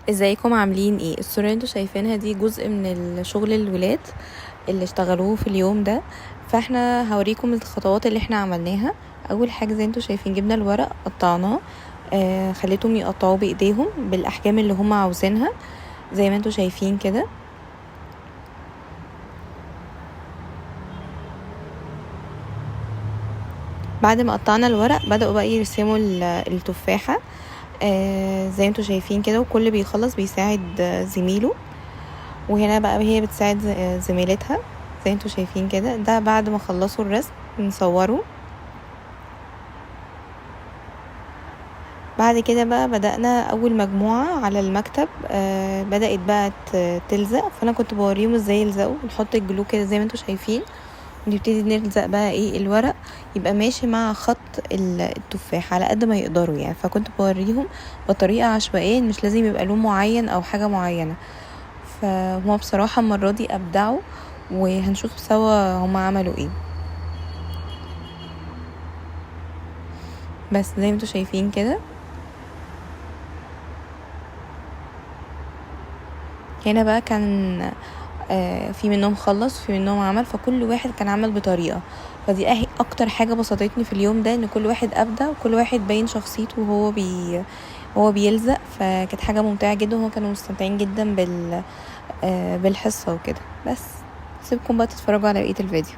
ازيكم عاملين ايه؟ الصورة اللي انتوا شايفينها دي جزء من الشغل الولاد اللي اشتغلوه في اليوم ده. فاحنا هوريكم الخطوات اللي احنا عملناها. اول حاجة زي انتوا شايفين جبنا الورق قطعناه، خليتهم يقطعوه بايديهم بالاحجام اللي هم عاوزينها زي ما انتوا شايفين كده. بعد ما قطعنا الورق بدأوا بقى يرسموا التفاحة زي انتوا شايفين كده، وكل بيخلص بيساعد زميله، وهنا بقى هي بتساعد زميلتها زي انتوا شايفين كده. ده بعد ما خلصوا الرسم نصوره. بعد كده بقى بدأنا أول مجموعة على المكتب، بدأت بقى تلزق، فأنا كنت بوريهم ازاي يلزقوا. نحط الجلو كده زي ما انتوا شايفين، ونبتدي نلزق بقى ايه الورق يبقى ماشي مع خط التفاح على قد ما يقدروا يعني. فكنت بوريهم بطريقة عشوائية، مش لازم يبقى لون معين أو حاجة معينة. فهما بصراحة المرة دي أبدعوا، وهنشوف سوا هما عملوا ايه. بس زي ما انتوا شايفين كده، هنا بقى كان في منهم خلص وفي منهم عمل، فكل واحد كان عمل بطريقة. فدي اكتر حاجة بسطتني في اليوم ده، ان كل واحد ابدع وكل واحد باين شخصيته وهو بيلزق. فكانت حاجة ممتعة جدا، وهو كانوا مستمتعين جدا بالحصة وكده. بس سيبكم بقى تتفرجوا على بقية الفيديو.